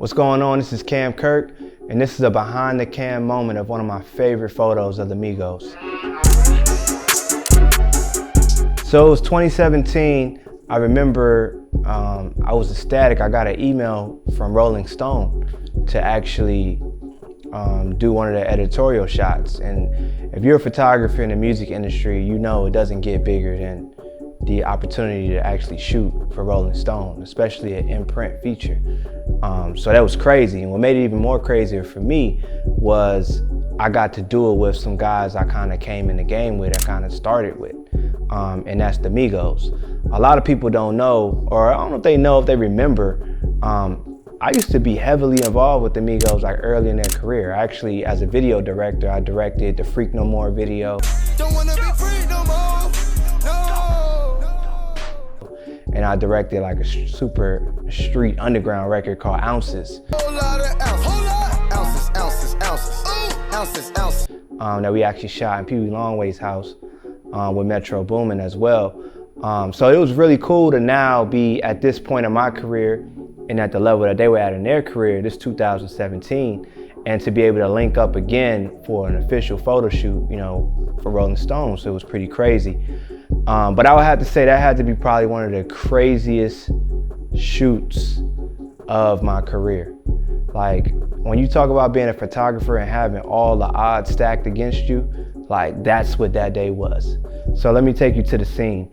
What's going on? This is Kirk, and this is a behind the cam moment of one of my favorite photos of the Migos. So it was 2017. I remember I was ecstatic. I got an email from Rolling Stone to actually do one of the editorial shots. And if you're a photographer in the music industry, you know it doesn't get bigger than the opportunity to actually shoot for Rolling Stone, especially an in-print feature. So that was crazy. And what made it even more crazier for me was I got to do it with some guys I kind of came in the game with, I kind of started with. And that's the Migos. A lot of people don't know, or I don't know if they know, if they remember, I used to be heavily involved with the Migos like early in their career. Actually, as a video director, I directed the Freak No More video. Don't wanna be free no more, no. And I directed like a super street underground record called Ounces. Whole lot of ounces. That we actually shot in Pee Wee Longway's house with Metro Boomin as well. So it was really cool to now be at this point in my career and at the level that they were at in their career, this 2017, and to be able to link up again for an official photo shoot, you know, for Rolling Stone. So it was pretty crazy. But I would have to say that had to be probably one of the craziest shoots of my career. Like, when you talk about being a photographer and having all the odds stacked against you, like, that's what that day was. So let me take you to the scene.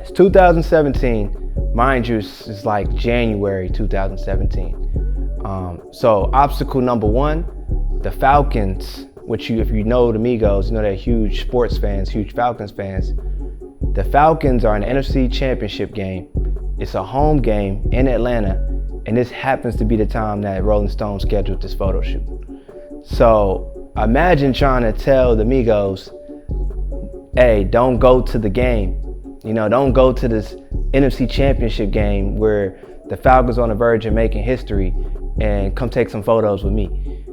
It's 2017. Mind you, it's like January 2017. So obstacle number one, the Falcons, which if you know the Migos, you know they're huge sports fans, huge Falcons fans. The Falcons are an NFC championship game. It's a home game in Atlanta, and this happens to be the time that Rolling Stone scheduled this photo shoot. So imagine trying to tell the Migos, hey, don't go to the game. You know, don't go to this NFC championship game where the Falcons on the verge of making history and come take some photos with me.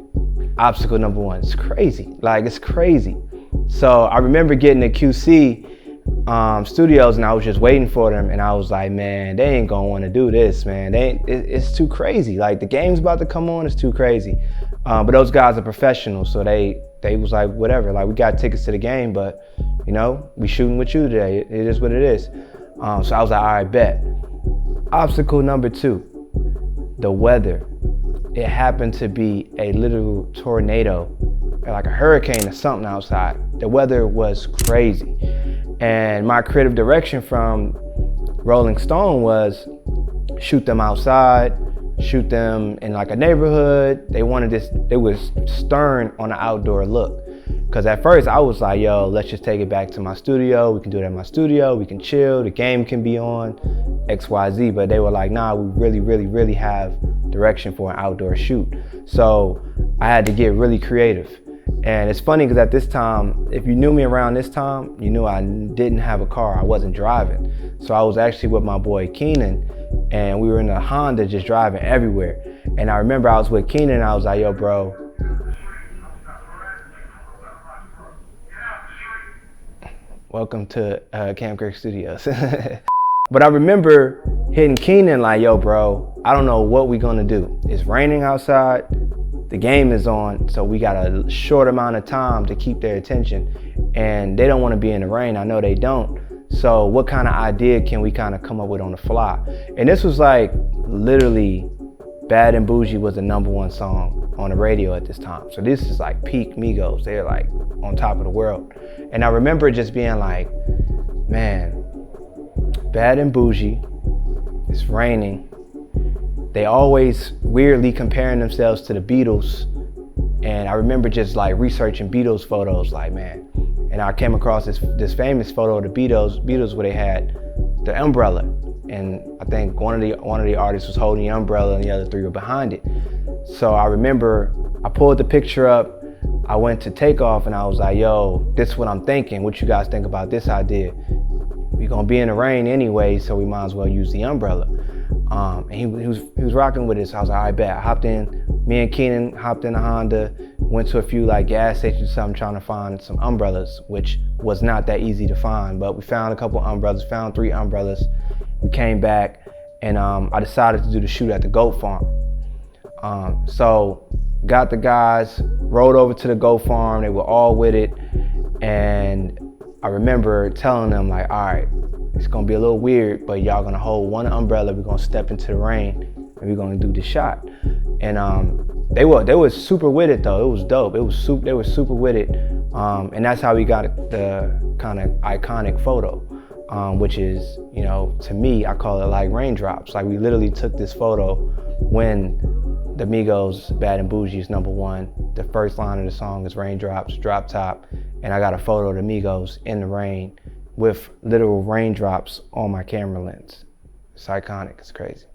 Obstacle number one. It's crazy. Like, it's crazy. So I remember getting to QC studios and I was just waiting for them, and I was like, man, they ain't gonna want to do this, man. It's too crazy. Like, the game's about to come on, it's too crazy. But those guys are professionals, so they was like, whatever, like, we got tickets to the game, but you know, we shooting with you today. It is what it is. So I was like, all right, bet. Obstacle number two, the weather. It happened to be a literal tornado, like a hurricane or something outside. The weather was crazy. And my creative direction from Rolling Stone was shoot them outside, shoot them in like a neighborhood. They wanted this, they was stern on the outdoor look. Cause at first I was like, yo, let's just take it back to my studio. We can do it at my studio. We can chill. The game can be on, XYZ. But they were like, nah, we really have direction for an outdoor shoot. So I had to get really creative. And it's funny because at this time, if you knew me around this time, you knew I didn't have a car. I wasn't driving. So I was actually with my boy Keenan, and we were in a Honda just driving everywhere. And I remember I was with Keenan and I was like, yo, bro, welcome to Kirk Studios. But I remember hitting Keenan like, yo, bro, I don't know what we're gonna do. It's raining outside, the game is on, so we got a short amount of time to keep their attention. And they don't wanna be in the rain, I know they don't. So what kind of idea can we kind of come up with on the fly? And this was like, literally, Bad and Bougie was the #1 song on the radio at this time. So this is like peak Migos. They're like on top of the world. And I remember just being like, man, Bad and Bougie, it's raining. They always weirdly comparing themselves to the Beatles. And I remember just like researching Beatles photos, like, man. And I came across this famous photo of the Beatles where they had the umbrella. And I think one of the artists was holding the umbrella and the other three were behind it. So I remember I pulled the picture up, I went to Takeoff and I was like, yo, this is what I'm thinking. What you guys think about this idea? We're gonna be in the rain anyway, so we might as well use the umbrella. And he was rocking with it, so I was like, all right, bet. I hopped in, me and Keenan hopped in a Honda, went to a few like gas stations or something trying to find some umbrellas, which was not that easy to find, but we found a couple umbrellas, found 3 umbrellas. We came back and I decided to do the shoot at the goat farm. So got the guys, rode over to the goat farm. They were all with it. And I remember telling them like, all right, it's gonna be a little weird, but y'all gonna hold one umbrella. We're gonna step into the rain and we're gonna do the shot. And they were super with it though. It was dope. They were super with it. And that's how we got the kind of iconic photo, which is, you know, to me, I call it like raindrops. Like we literally took this photo when the Migos' Bad and Bougie is #1. The first line of the song is raindrops, drop top. And I got a photo of the Migos in the rain with literal raindrops on my camera lens. It's iconic, it's crazy.